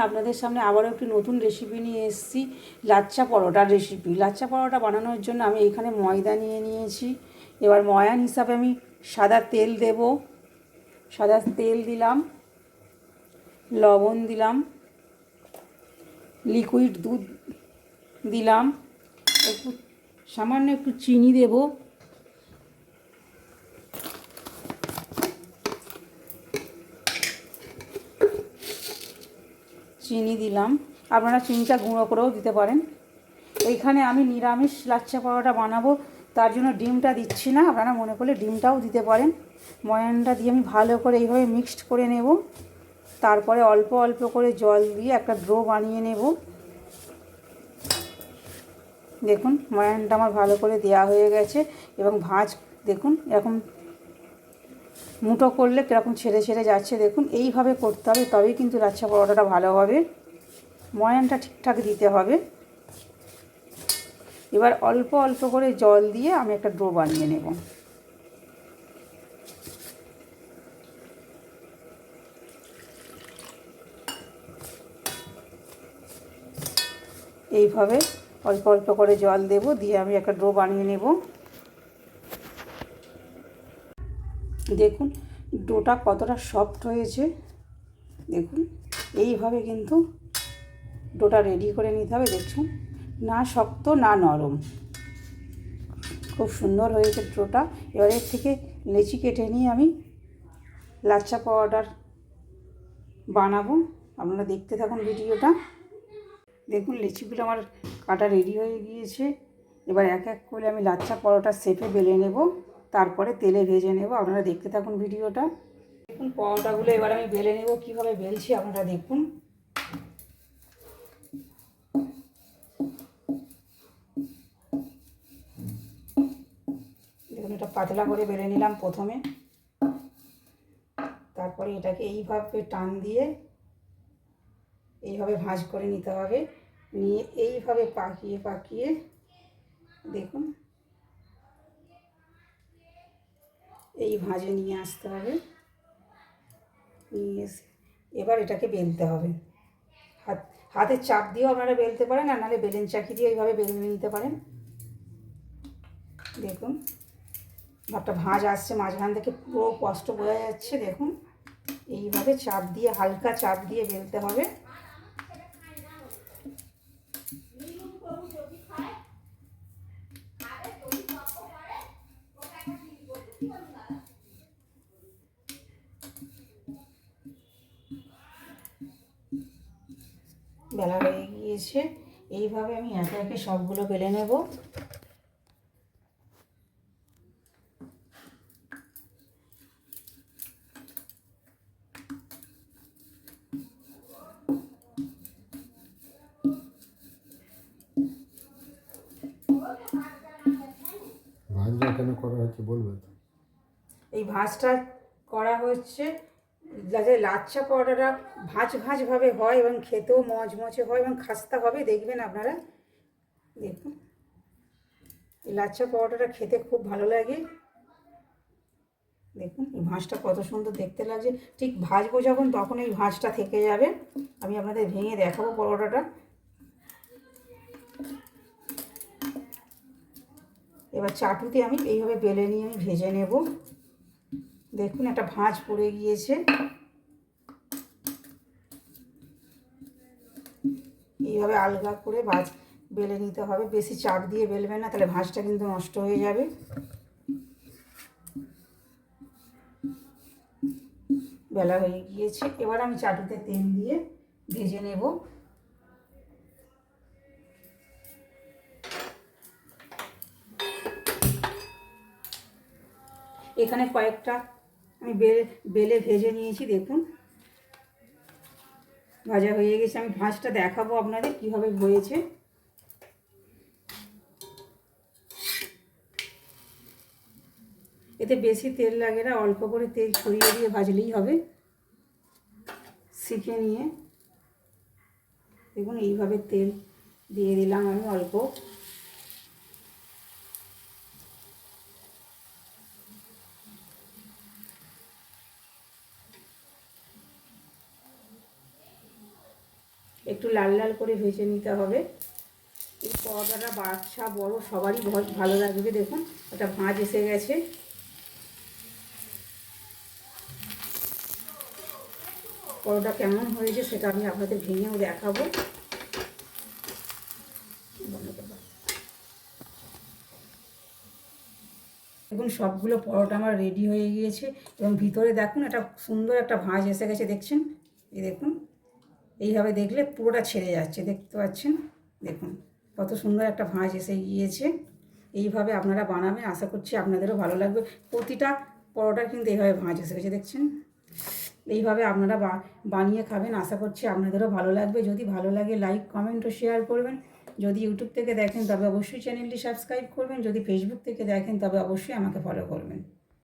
আপনাদের সামনে আবারও একটি নতুন রেসিপি নিয়ে এসেছি, লাচ্ছা পরোটার রেসিপি। লাচ্ছা পরোটা বানানোর জন্য আমি এখানে ময়দা নিয়ে নিয়েছি। এবার ময়ান হিসাবে আমি সাদা তেল দেব। সাদা তেল দিলাম, লবণ দিলাম, লিকুইড দুধ দিলাম, একটু সামান্য একটু চিনি দেব, চিনি দিলাম। আপনারা চিনিটা গুঁড়ো করেও দিতে পারেন। এইখানে আমি নিরামিষ লাচ্ছা পরোটা বানাবো, তার জন্য ডিমটা দিচ্ছি না। আপনারা মনে করলে ডিমটাও দিতে পারেন। ময়ানটা দিয়ে আমি ভালো করে এইভাবে মিক্সড করে নেব। তারপরে অল্প অল্প করে জল দিয়ে একটা ডো বানিয়ে নেব। দেখুন ময়ানটা আমার ভালো করে দেওয়া হয়ে গেছে এবং ভাঁজ দেখুন এরকম মুঠো করলে কীরকম ছেড়ে ছেড়ে যাচ্ছে। দেখুন এইভাবে করতে হবে, তবেই কিন্তু লাচ্ছা পরোটাটা ভালো হবে। ময়ানটা ঠিকঠাক দিতে হবে। এবার অল্প অল্প করে জল দিয়ে আমি একটা ডো বানিয়ে নেব। এইভাবে অল্প অল্প করে জল দেব, দিয়ে আমি একটা ডো বানিয়ে নেব। দেখুন ডোটা কতটা সফট হয়েছে। দেখুন এইভাবে কিন্তু ডোটা রেডি করে নিতে হবে। দেখুন না শক্ত না নরম, খুব সুন্দর হয়েছে ডোটা। এবার এর থেকে লেচি কেটে নিয়ে আমি লাচ্ছা পরোটার বানাবো। আপনারা দেখতে থাকুন ভিডিওটা। দেখুন লেচিগুলো আমার কাটা রেডি হয়ে গিয়েছে। এবার এক এক করে আমি লাচ্ছা পরোটার শেপে বেলে নেব, তারপরে তেলে ভেজে নেব। আপনারা দেখতে থাকুন ভিডিওটা। দেখুন পরোটাগুলো এবার আমি বেলে নেব, কীভাবে বেলছি আপনারা দেখুন। দেখুন এটা পাতলা করে বেলে নিলাম প্রথমে, তারপরে এটাকে এইভাবে টান দিয়ে এইভাবে ভাঁজ করে নিতে হবে। নিয়ে এইভাবে পাকিয়ে পাকিয়ে দেখুন এই ভাঁজে নিয়ে আসতে হবে। নিয়ে এসে এবার এটাকে বেলতে হবে। হাতের চাপ দিয়েও আপনারা বেলতে পারেন, আর নাহলে বেলেন চাকি দিয়ে এইভাবে বেলে নিতে পারেন। দেখুন একটা ভাঁজ আসছে মাঝখান থেকে, পুরো স্পষ্ট বোঝা যাচ্ছে। দেখুন এইভাবে চাপ দিয়ে, হালকা চাপ দিয়ে বেলতে হবে। বেলা হয়ে গিয়েছে। এইভাবে আমি একে একে সবগুলো বেলে নেব। ভাঁজটা কেন করা হচ্ছে বলবেন? এই ভাঁজটা করা হচ্ছে যাতে লাচ্ছা পরোটাটা ভাঁজ ভাঁজভাবে হয় এবং খেতেও মচমচে হয় এবং খাস্তা হবে। দেখবেন আপনারা, দেখুন এই লাচ্ছা পরোটাটা খেতে খুব ভালো লাগে। দেখুন এই ভাঁজটা কত সুন্দর দেখতে লাগছে। ঠিক ভাজবো যখন তখন এই ভাঁজটা থেকে যাবে। আমি আপনাদের ভেঙে দেখাবো পরোটাটা। এবার চাটুতে আমি এইভাবে বেলে নিয়ে আমি ভেজে নেব। দেখুন একটা ভাঁজ পড়ে গিয়েছে। এইভাবে আলগা করে বেলে নিতে হবে। বেশি চাপ দিয়ে বেলবেন না, তাহলে ভাঁজটা কিন্তু নষ্ট হয়ে যাবে। বেলা হয়ে গিয়েছে। এবার আমি চাটুতে তেল দিয়ে ভেজে নেব। এখানে কয়েকটা আমি বেলে ভেজে নিয়েছি। দেখুন ভাজা হয়ে গেছে। আমি ভাঁজটা দেখাবো আপনাদের কীভাবে হয়েছে। এতে বেশি তেল লাগে না, অল্প করে তেল ছড়িয়ে দিয়ে ভাজলেই হবে। শিখে নিয়ে দেখুন এইভাবে তেল দিয়ে দিলাম আমি অল্প। একটু লাল লাল করে ভেজে নিতে হবে। এই পরোটাটা বাচ্চা বড় সবারই ভালো লাগবে। দেখুন একটা ভাঁজ এসে গেছে। পরোটা কেমন হয়েছে সেটা আমি আপনাদের ভেঙেও দেখাবো। দেখুন সবগুলো পরোটা আমার রেডি হয়ে গিয়েছে এবং ভিতরে দেখুন একটা সুন্দর একটা ভাঁজ এসে গেছে, দেখছেন? এই দেখুন, এইভাবে দেখলে পুরোটা ছেড়ে যাচ্ছে, দেখতে পাচ্ছেন? দেখুন কত সুন্দর একটা ভাঁজ এসে গিয়েছে। এইভাবে আপনারা বানাবেন, আশা করছি আপনাদেরও ভালো লাগবে। প্রতিটা পরোটা কিন্তু এইভাবে ভাঁজ এসে গেছে, দেখছেন? এইভাবে আপনারা বানিয়ে খাবেন, আশা করছি আপনাদেরও ভালো লাগবে। যদি ভালো লাগে লাইক কমেন্ট ও শেয়ার করবেন। যদি ইউটিউব থেকে দেখেন তবে অবশ্যই চ্যানেলটি সাবস্ক্রাইব করবেন। যদি ফেসবুক থেকে দেখেন তবে অবশ্যই আমাকে ফলো করবেন।